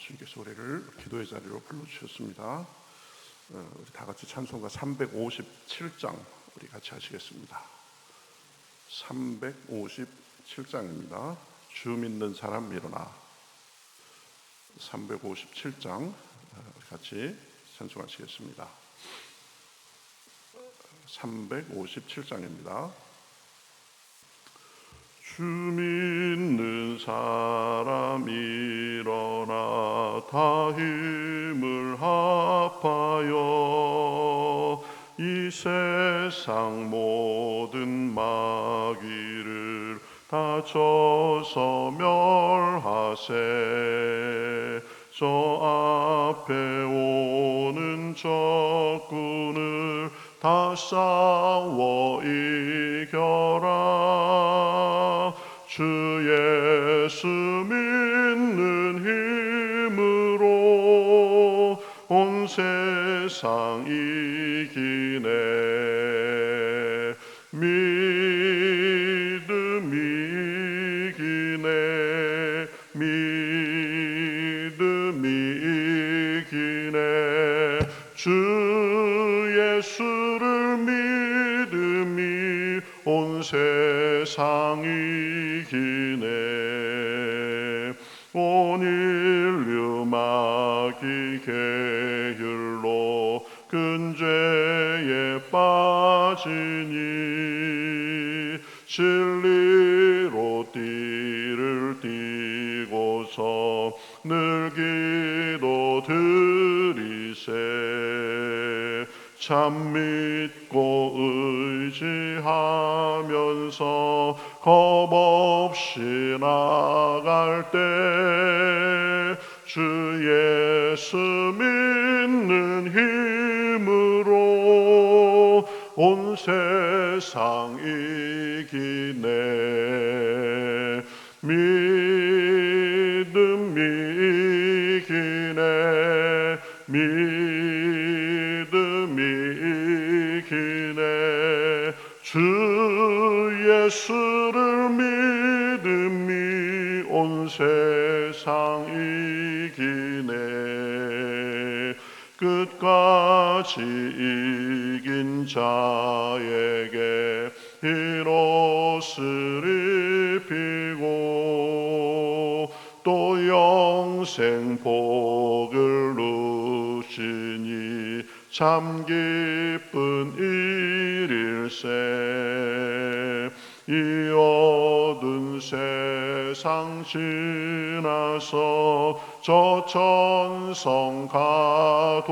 주님께서 우리를 기도의 자리로 불러주셨습니다. 우리 다 같이 찬송가 357장 우리 같이 하시겠습니다. 357장입니다. 주 믿는 사람 일어나. 357장 같이 찬송하시겠습니다. 357장입니다. 주 믿는 사람 일어나 다 힘을 합하여 이 세상 모든 마귀를 다 쳐서 멸하세. 저 앞에 오는 적군을 다 싸워 이겨라. 주 예수 믿는 힘으로 온 세상 이기네. 믿음이 이기네. 믿음이 이기네. 주 예수를 믿음이 온 세상 이기네. 온 인류 마귀 계율로 근죄에 빠지니 진리로 띠를 띠고서 늘 기도 드리세. 참 믿고 의지하면서 겁없이 나갈 때 주 예수 믿는 힘으로 온 세상 이기네. 믿음이 이기네. 믿음이 이기네. 주 예수를 믿음이 온 세상 이기네. 끝까지 이긴 자에게 흰옷을 입히고 또 영생 복을 누시니 참 기쁜 일일세. 이 어두운 세상 지나서 저 천성 가도록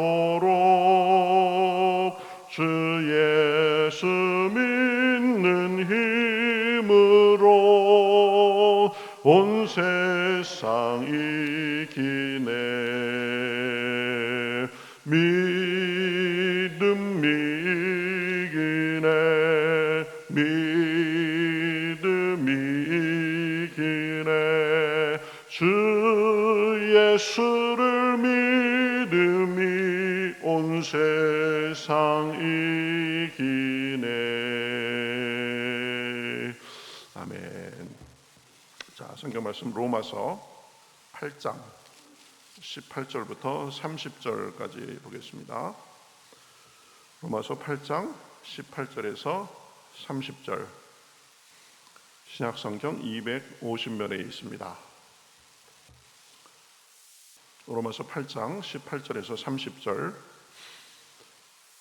주 예수 믿는 힘으로 온 세상 이기네. 믿음이 이기네. 믿음이 이기네. 주 예수를 믿음이 온 세상 이기네. 아멘. 자, 성경 말씀 로마서 8장 18절부터 30절까지 보겠습니다. 로마서 8장 18절에서 30절, 신약성경 250면에 있습니다. 로마서 8장 18절에서 30절.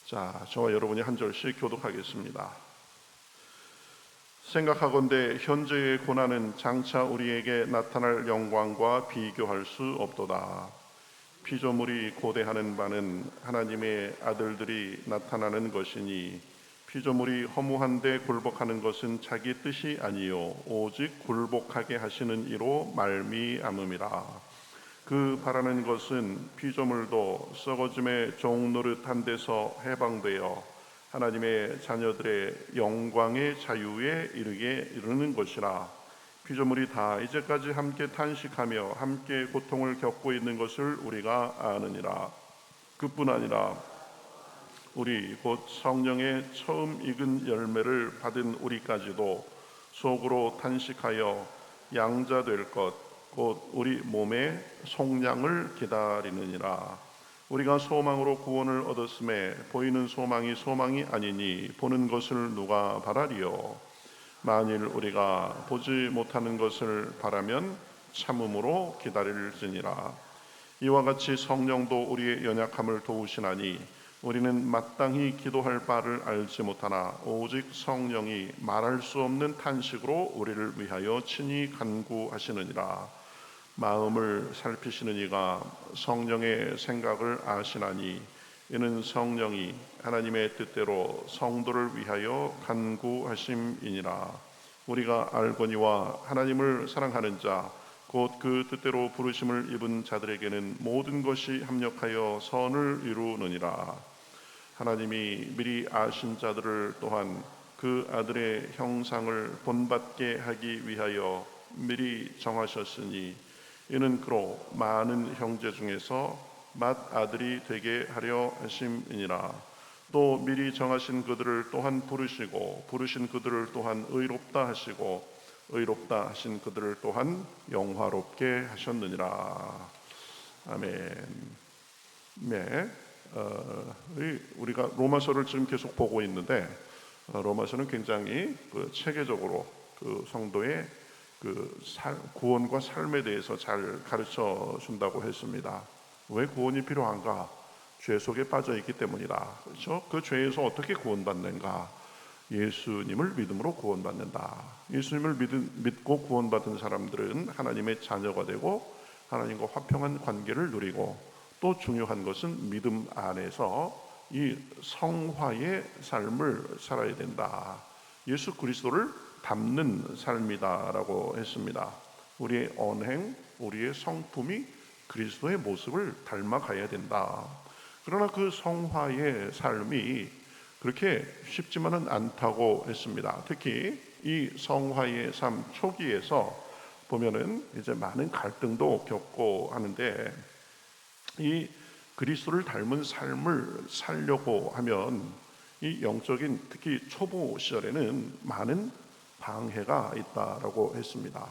자, 저와 여러분이 한 절씩 교독하겠습니다. 생각하건대 현재의 고난은 장차 우리에게 나타날 영광과 비교할 수 없도다. 피조물이 고대하는 바는 하나님의 아들들이 나타나는 것이니 피조물이 허무한데 굴복하는 것은 자기 뜻이 아니요 오직 굴복하게 하시는 이로 말미암음이라. 그 바라는 것은 피조물도 썩어짐의 종 노릇한 데서 해방되어 하나님의 자녀들의 영광의 자유에 이르는 것이라. 피조물이 다 이제까지 함께 탄식하며 함께 고통을 겪고 있는 것을 우리가 아느니라. 그뿐 아니라 우리 곧 성령의 처음 익은 열매를 받은 우리까지도 속으로 탄식하여 양자 될 것 곧 우리 몸의 속량을 기다리느니라. 우리가 소망으로 구원을 얻었음에 보이는 소망이 소망이 아니니 보는 것을 누가 바라리요. 만일 우리가 보지 못하는 것을 바라면 참음으로 기다릴지니라. 이와 같이 성령도 우리의 연약함을 도우시나니 우리는 마땅히 기도할 바를 알지 못하나 오직 성령이 말할 수 없는 탄식으로 우리를 위하여 친히 간구하시느니라. 마음을 살피시는 이가 성령의 생각을 아시나니 이는 성령이 하나님의 뜻대로 성도를 위하여 간구하심이니라. 우리가 알거니와 하나님을 사랑하는 자 곧 그 뜻대로 부르심을 입은 자들에게는 모든 것이 합력하여 선을 이루느니라. 하나님이 미리 아신 자들을 또한 그 아들의 형상을 본받게 하기 위하여 미리 정하셨으니 이는 그로 많은 형제 중에서 맏아들이 되게 하려 하심이니라. 또 미리 정하신 그들을 또한 부르시고 부르신 그들을 또한 의롭다 하시고 의롭다 하신 그들을 또한 영화롭게 하셨느니라. 아멘. 네, 우리가 로마서를 지금 계속 보고 있는데 로마서는 굉장히 체계적으로 성도의 구원과 삶에 대해서 잘 가르쳐 준다고 했습니다. 왜 구원이 필요한가? 죄 속에 빠져 있기 때문이다. 그렇죠? 그 죄에서 어떻게 구원받는가? 예수님을 믿음으로 구원받는다. 예수님을 믿고 구원받은 사람들은 하나님의 자녀가 되고 하나님과 화평한 관계를 누리고 또 중요한 것은 믿음 안에서 이 성화의 삶을 살아야 된다. 예수 그리스도를 닮는 삶이다라고 했습니다. 우리의 언행, 우리의 성품이 그리스도의 모습을 닮아가야 된다. 그러나 그 성화의 삶이 그렇게 쉽지만은 않다고 했습니다. 특히 이 성화의 삶 초기에서 보면은 이제 많은 갈등도 겪고 하는데 이 그리스도를 닮은 삶을 살려고 하면 이 영적인 특히 초보 시절에는 많은 방해가 있다라고 했습니다.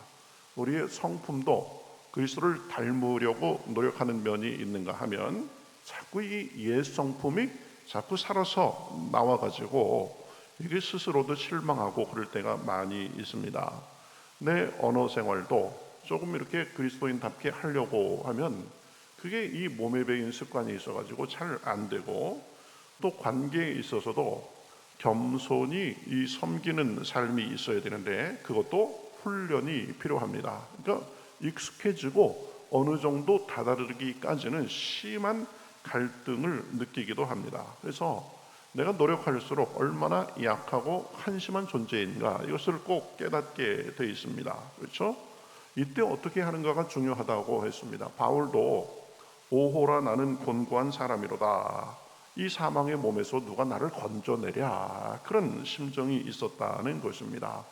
우리의 성품도 그리스도를 닮으려고 노력하는 면이 있는가 하면 자꾸 이 옛 성품이 자꾸 살아서 나와가지고 이게 스스로도 실망하고 그럴 때가 많이 있습니다. 내 언어 생활도 조금 이렇게 그리스도인답게 하려고 하면 그게 이 몸에 배인 습관이 있어가지고 잘 안 되고 또 관계에 있어서도 겸손히 이 섬기는 삶이 있어야 되는데 그것도 훈련이 필요합니다. 그러니까 익숙해지고 어느 정도 다다르기까지는 심한 갈등을 느끼기도 합니다. 그래서 내가 노력할수록 얼마나 약하고 한심한 존재인가 이것을 꼭 깨닫게 돼 있습니다. 그렇죠? 이때 어떻게 하는가가 중요하다고 했습니다. 바울도 오호라 나는 곤고한 사람이로다. 이 사망의 몸에서 누가 나를 건져내랴 그런 심정이 있었다는 것입니다.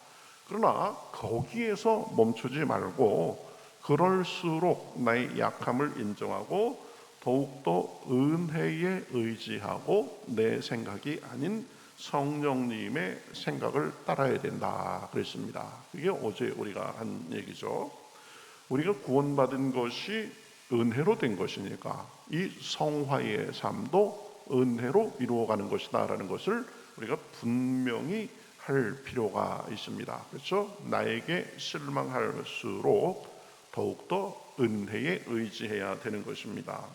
그러나 거기에서 멈추지 말고 그럴수록 나의 약함을 인정하고 더욱더 은혜에 의지하고 내 생각이 아닌 성령님의 생각을 따라야 된다 그랬습니다. 그게 어제 우리가 한 얘기죠. 우리가 구원받은 것이 은혜로 된 것이니까 이 성화의 삶도 은혜로 이루어가는 것이다 라는 것을 우리가 분명히 할 필요가 있습니다. 그렇죠? 나에게 실망할수록 더욱더 은혜에 의지해야 되는 것입니다.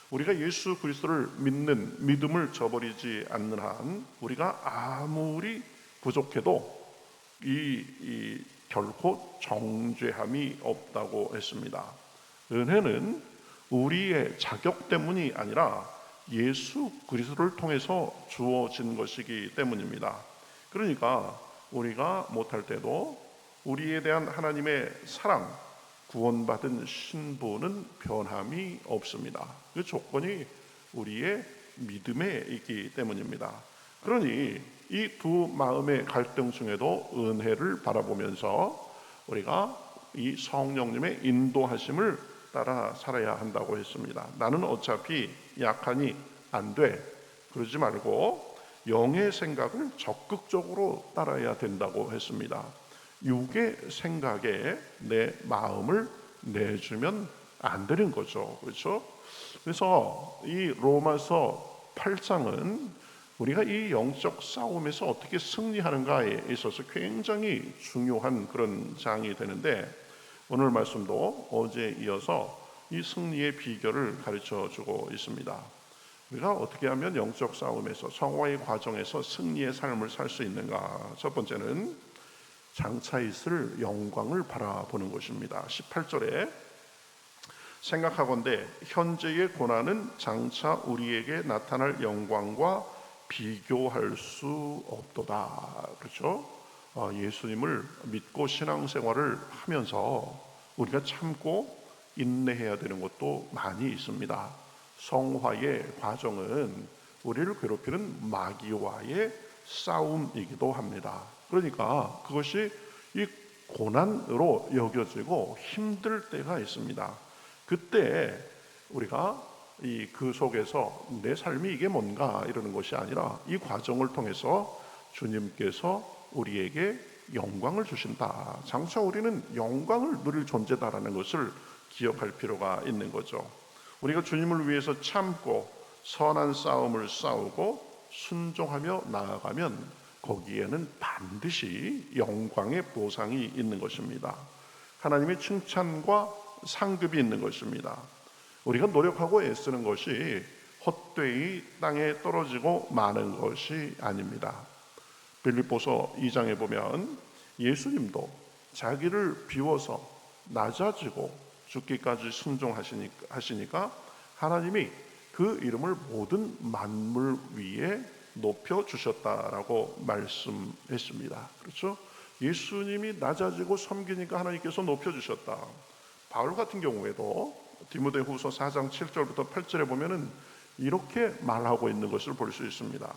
우리가 예수 그리스도를 믿는 믿음을 저버리지 않는 한 우리가 아무리 부족해도 결코 정죄함이 없다고 했습니다. 은혜는 우리의 자격 때문이 아니라 예수 그리스도를 통해서 주어진 것이기 때문입니다. 그러니까 우리가 못할 때도 우리에 대한 하나님의 사랑, 구원받은 신분은 변함이 없습니다. 그 조건이 우리의 믿음에 있기 때문입니다. 그러니 이 두 마음의 갈등 중에도 은혜를 바라보면서 우리가 이 성령님의 인도하심을 따라 살아야 한다고 했습니다. 나는 어차피 약하니 안 돼. 그러지 말고 영의 생각을 적극적으로 따라야 된다고 했습니다. 육의 생각에 내 마음을 내주면 안 되는 거죠. 그렇죠? 그래서 이 로마서 8장은 우리가 이 영적 싸움에서 어떻게 승리하는가에 있어서 굉장히 중요한 그런 장이 되는데, 오늘 말씀도 어제에 이어서 이 승리의 비결을 가르쳐 주고 있습니다. 우리가 어떻게 하면 영적 싸움에서, 성화의 과정에서 승리의 삶을 살 수 있는가? 첫 번째는 장차 있을 영광을 바라보는 것입니다. 18절에 생각하건대 현재의 고난은 장차 우리에게 나타날 영광과 비교할 수 없도다. 그렇죠? 예수님을 믿고 신앙생활을 하면서 우리가 참고 인내해야 되는 것도 많이 있습니다. 성화의 과정은 우리를 괴롭히는 마귀와의 싸움이기도 합니다. 그러니까 그것이 이 고난으로 여겨지고 힘들 때가 있습니다. 그때 우리가 그 속에서 내 삶이 이게 뭔가 이러는 것이 아니라 이 과정을 통해서 주님께서 우리에게 영광을 주신다. 장차 우리는 영광을 누릴 존재다라는 것을 기억할 필요가 있는 거죠. 우리가 주님을 위해서 참고 선한 싸움을 싸우고 순종하며 나아가면 거기에는 반드시 영광의 보상이 있는 것입니다. 하나님의 칭찬과 상급이 있는 것입니다. 우리가 노력하고 애쓰는 것이 헛되이 땅에 떨어지고 마는 것이 아닙니다. 빌립보서 2장에 보면 예수님도 자기를 비워서 낮아지고 죽기까지 순종하시니까 하나님이 그 이름을 모든 만물 위에 높여주셨다라고 말씀했습니다. 그렇죠? 예수님이 낮아지고 섬기니까 하나님께서 높여주셨다. 바울 같은 경우에도 디모데후서 4장 7절부터 8절에 보면은 이렇게 말하고 있는 것을 볼 수 있습니다.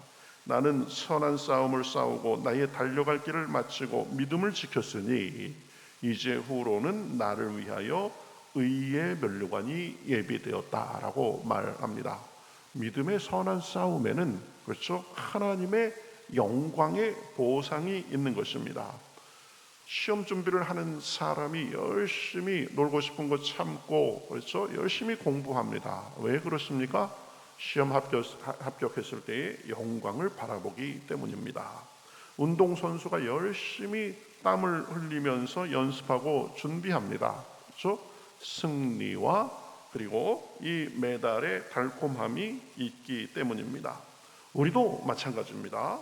나는 선한 싸움을 싸우고 나의 달려갈 길을 마치고 믿음을 지켰으니 이제 후로는 나를 위하여 의의 면류관이 예비되었다라고 말합니다. 믿음의 선한 싸움에는 그렇죠, 하나님의 영광의 보상이 있는 것입니다. 시험 준비를 하는 사람이 열심히 놀고 싶은 거 참고 그렇죠, 열심히 공부합니다. 왜 그렇습니까? 시험 합격했을 때의 영광을 바라보기 때문입니다. 운동선수가 열심히 땀을 흘리면서 연습하고 준비합니다. 그렇죠? 승리와 그리고 이 메달의 달콤함이 있기 때문입니다. 우리도 마찬가지입니다.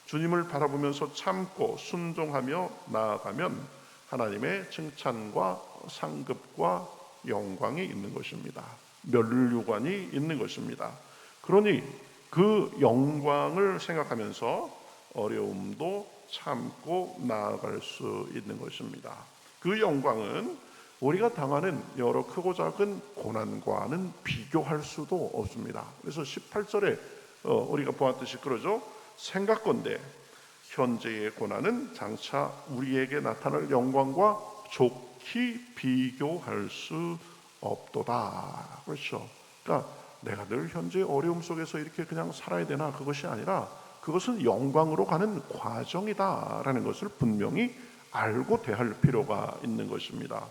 주님을 바라보면서 참고 순종하며 나아가면 하나님의 칭찬과 상급과 영광이 있는 것입니다. 면류관이 있는 것입니다. 그러니 그 영광을 생각하면서 어려움도 참고 나아갈 수 있는 것입니다. 그 영광은 우리가 당하는 여러 크고 작은 고난과는 비교할 수도 없습니다. 그래서 18절에 우리가 보았듯이 그러죠. 생각건대 현재의 고난은 장차 우리에게 나타날 영광과 좋게 비교할 수 없도다. 그렇죠. 그러니까 내가 늘 현재 어려움 속에서 이렇게 그냥 살아야 되나, 그것이 아니라 그것은 영광으로 가는 과정이다라는 것을 분명히 알고 대할 필요가 있는 것입니다.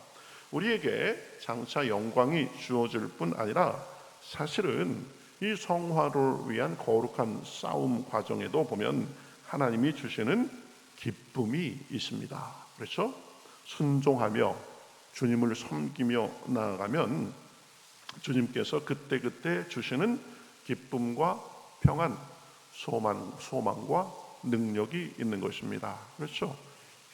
우리에게 장차 영광이 주어질 뿐 아니라 사실은 이 성화를 위한 거룩한 싸움 과정에도 보면 하나님이 주시는 기쁨이 있습니다. 그렇죠? 순종하며 주님을 섬기며 나아가면 주님께서 그때그때 주시는 기쁨과 평안, 소망과 능력이 있는 것입니다. 그렇죠?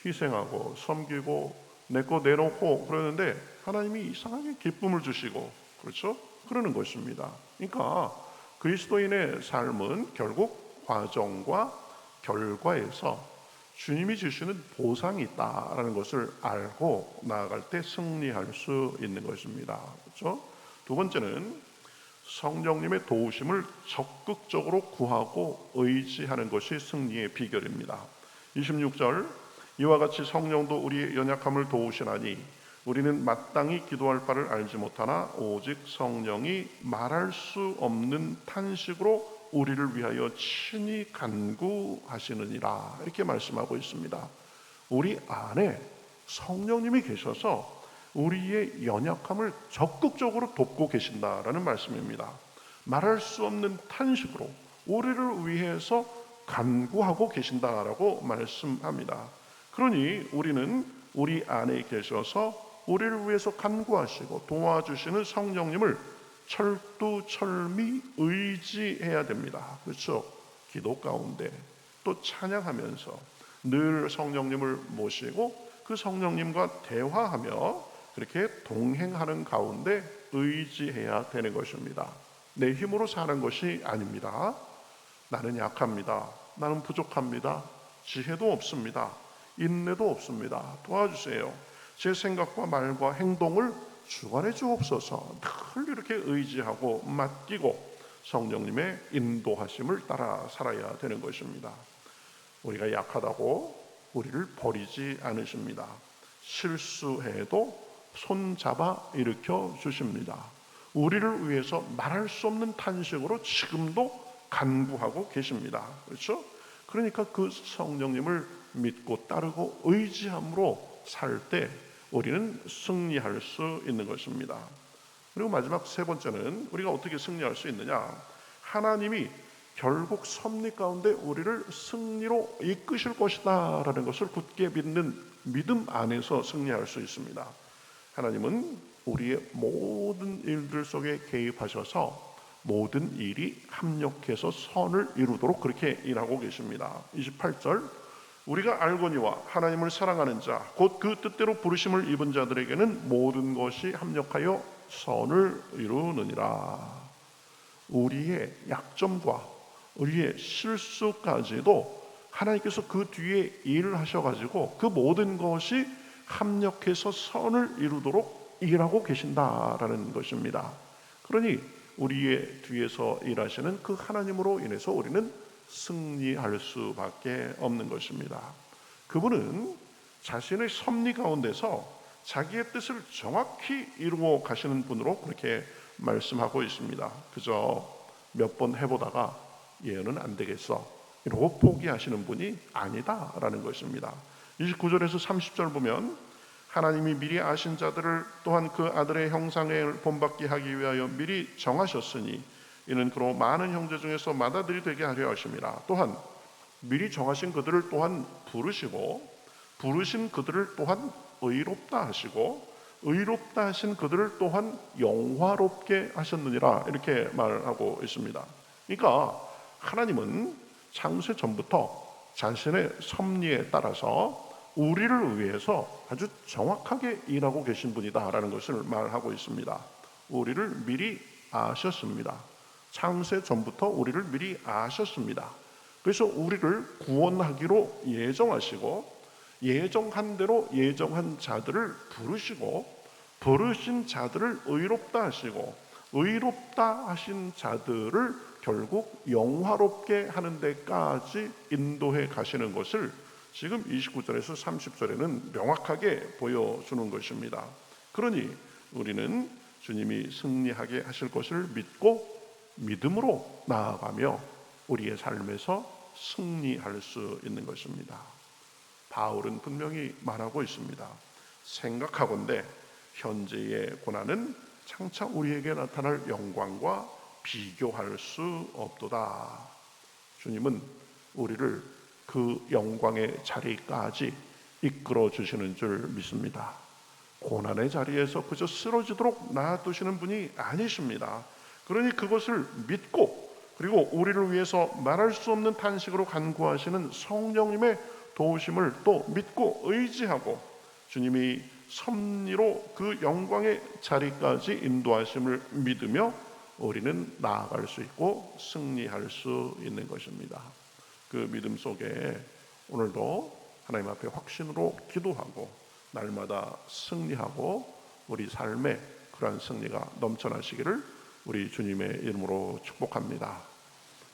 희생하고 섬기고 내 거 내놓고 그러는데 하나님이 이상하게 기쁨을 주시고 그렇죠? 그러는 것입니다. 그러니까 그리스도인의 삶은 결국 과정과 결과에서 주님이 주시는 보상이 있다라는 것을 알고 나아갈 때 승리할 수 있는 것입니다. 그렇죠? 두 번째는 성령님의 도우심을 적극적으로 구하고 의지하는 것이 승리의 비결입니다. 26절 이와 같이 성령도 우리의 연약함을 도우시나니 우리는 마땅히 기도할 바를 알지 못하나 오직 성령이 말할 수 없는 탄식으로 우리를 위하여 친히 간구하시느니라, 이렇게 말씀하고 있습니다. 우리 안에 성령님이 계셔서 우리의 연약함을 적극적으로 돕고 계신다라는 말씀입니다. 말할 수 없는 탄식으로 우리를 위해서 간구하고 계신다라고 말씀합니다. 그러니 우리는 우리 안에 계셔서 우리를 위해서 간구하시고 도와주시는 성령님을 철두철미 의지해야 됩니다. 그렇죠? 기도 가운데 또 찬양하면서 늘 성령님을 모시고 그 성령님과 대화하며 그렇게 동행하는 가운데 의지해야 되는 것입니다. 내 힘으로 사는 것이 아닙니다. 나는 약합니다. 나는 부족합니다. 지혜도 없습니다. 인내도 없습니다. 도와주세요. 제 생각과 말과 행동을 주관해 주옵소서. 늘 이렇게 의지하고 맡기고 성령님의 인도하심을 따라 살아야 되는 것입니다. 우리가 약하다고 우리를 버리지 않으십니다. 실수해도 손잡아 일으켜 주십니다. 우리를 위해서 말할 수 없는 탄식으로 지금도 간구하고 계십니다. 그렇죠? 그러니까 그 성령님을 믿고 따르고 의지함으로 살 때 우리는 승리할 수 있는 것입니다. 그리고 마지막 세 번째는 우리가 어떻게 승리할 수 있느냐? 하나님이 결국 섭리 가운데 우리를 승리로 이끄실 것이다 라는 것을 굳게 믿는 믿음 안에서 승리할 수 있습니다. 하나님은 우리의 모든 일들 속에 개입하셔서 모든 일이 합력해서 선을 이루도록 그렇게 일하고 계십니다. 28절 우리가 알거니와 하나님을 사랑하는 자 곧 그 뜻대로 부르심을 입은 자들에게는 모든 것이 합력하여 선을 이루느니라. 우리의 약점과 우리의 실수까지도 하나님께서 그 뒤에 일을 하셔가지고 그 모든 것이 합력해서 선을 이루도록 일하고 계신다라는 것입니다. 그러니 우리의 뒤에서 일하시는 그 하나님으로 인해서 우리는 승리할 수밖에 없는 것입니다. 그분은 자신의 섭리 가운데서 자기의 뜻을 정확히 이루어 가시는 분으로 그렇게 말씀하고 있습니다. 그저 몇 번 해보다가 얘는 안 되겠어 이러고 포기하시는 분이 아니다라는 것입니다. 29절에서 30절 보면 하나님이 미리 아신 자들을 또한 그 아들의 형상을 본받게 하기 위하여 미리 정하셨으니 이는 그로 많은 형제 중에서 맏아들이 되게 하려 하심이라. 또한 미리 정하신 그들을 또한 부르시고 부르신 그들을 또한 의롭다 하시고 의롭다 하신 그들을 또한 영화롭게 하셨느니라 이렇게 말하고 있습니다. 그러니까 하나님은 창세 전부터 자신의 섭리에 따라서 우리를 위해서 아주 정확하게 일하고 계신 분이다라는 것을 말하고 있습니다. 우리를 미리 아셨습니다. 창세 전부터 우리를 미리 아셨습니다. 그래서 우리를 구원하기로 예정하시고 예정한 대로 예정한 자들을 부르시고 부르신 자들을 의롭다 하시고 의롭다 하신 자들을 결국 영화롭게 하는 데까지 인도해 가시는 것을 지금 29절에서 30절에는 명확하게 보여주는 것입니다. 그러니 우리는 주님이 승리하게 하실 것을 믿고 믿음으로 나아가며 우리의 삶에서 승리할 수 있는 것입니다. 바울은 분명히 말하고 있습니다. 생각하건대 현재의 고난은 장차 우리에게 나타날 영광과 비교할 수 없도다. 주님은 우리를 그 영광의 자리까지 이끌어 주시는 줄 믿습니다. 고난의 자리에서 그저 쓰러지도록 놔두시는 분이 아니십니다. 그러니 그것을 믿고 그리고 우리를 위해서 말할 수 없는 탄식으로 간구하시는 성령님의 도우심을 또 믿고 의지하고 주님이 섭리로 그 영광의 자리까지 인도하심을 믿으며 우리는 나아갈 수 있고 승리할 수 있는 것입니다. 그 믿음 속에 오늘도 하나님 앞에 확신으로 기도하고 날마다 승리하고 우리 삶에 그러한 승리가 넘쳐나시기를 우리 주님의 이름으로 축복합니다.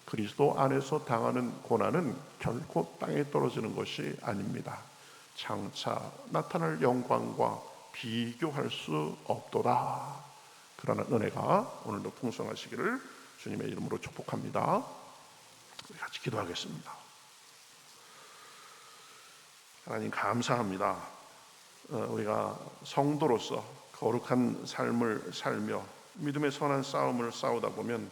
그리스도 안에서 당하는 고난은 결코 땅에 떨어지는 것이 아닙니다. 장차 나타날 영광과 비교할 수 없도다. 그러나 은혜가 오늘도 풍성하시기를 주님의 이름으로 축복합니다. 우리 같이 기도하겠습니다. 하나님 감사합니다. 우리가 성도로서 거룩한 삶을 살며 믿음의 선한 싸움을 싸우다 보면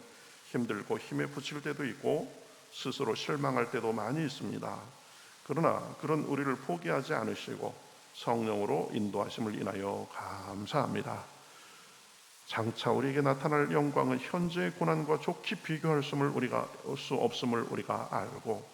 힘들고 힘에 부칠 때도 있고 스스로 실망할 때도 많이 있습니다. 그러나 그런 우리를 포기하지 않으시고 성령으로 인도하심을 인하여 감사합니다. 장차 우리에게 나타날 영광은 현재의 고난과 좋게 비교할 수 없음을 우리가 알고,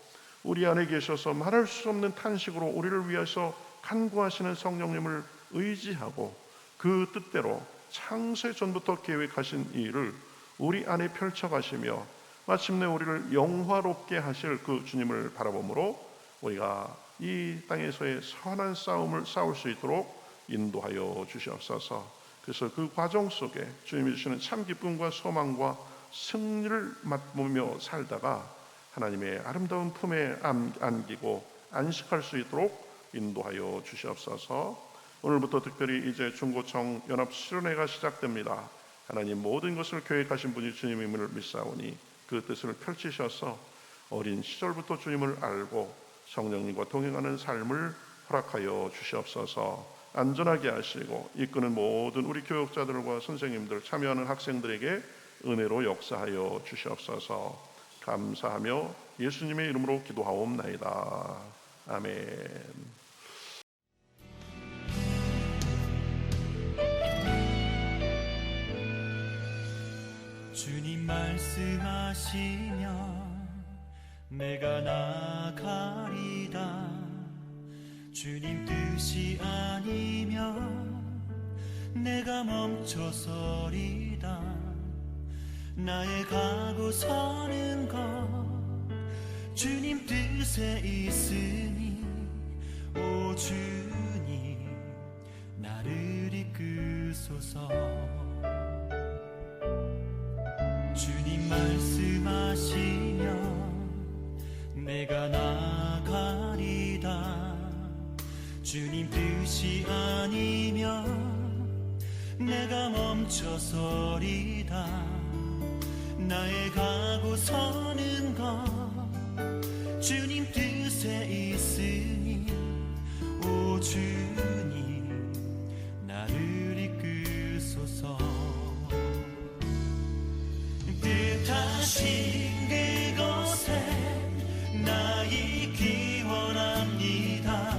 우리 안에 계셔서 말할 수 없는 탄식으로 우리를 위해서 간구하시는 성령님을 의지하고 그 뜻대로 창세 전부터 계획하신 이 일을 우리 안에 펼쳐가시며 마침내 우리를 영화롭게 하실 그 주님을 바라보므로 우리가 이 땅에서의 선한 싸움을 싸울 수 있도록 인도하여 주시옵소서. 그래서 그 과정 속에 주님이 주시는 참 기쁨과 소망과 승리를 맛보며 살다가 하나님의 아름다운 품에 안기고 안식할 수 있도록 인도하여 주시옵소서. 오늘부터 특별히 이제 중고청 연합 수련회가 시작됩니다. 하나님 모든 것을 계획하신 분이 주님임을 믿사오니 그 뜻을 펼치셔서 어린 시절부터 주님을 알고 성령님과 동행하는 삶을 허락하여 주시옵소서. 안전하게 하시고 이끄는 모든 우리 교육자들과 선생님들, 참여하는 학생들에게 은혜로 역사하여 주시옵소서. 감사하며 예수님의 이름으로 기도하옵나이다. 아멘. 주님 말씀하시면 내가 나가리다. 주님 뜻이 아니면 내가 멈춰서리다. 나의 가고 서는 것 주님 뜻에 있으니 오 주님 나를 이끄소서. 주님 말씀하시면 내가 나가리다. 주님 뜻이 아니면 내가 멈춰서리다. 나의 가고 서는 것 주님 뜻에 있으니 오 주님 나를 이끄소서. 뜻하신 그곳에 나 있기 원합니다.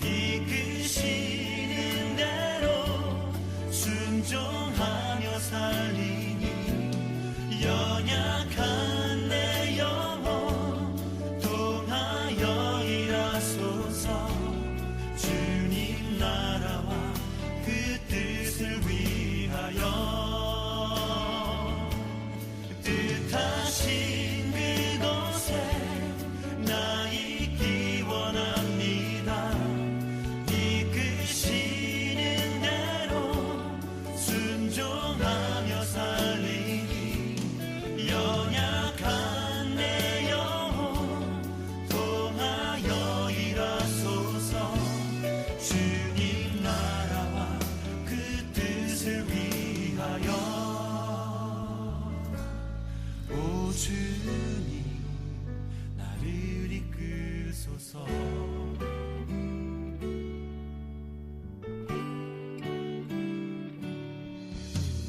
이끄시는 대로 순종하며 살리니 연약한 내 영혼 통하여 일하소서. 주님 나라와 그 뜻을 위하여 뜻하신 그곳에 나 있기 원합니다. 이끄시는 대로 순종하며 살리니 연약한 내 영혼 통하여 일하소서. 주님 나라와 그 뜻을 위하여 오 주님 나를 이끄소서.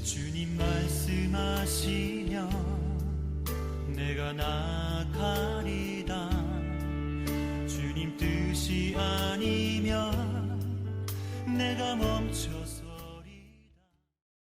주님 말씀하시면 내가 나가리다. 주님 뜻이 아니면 내가 멈춰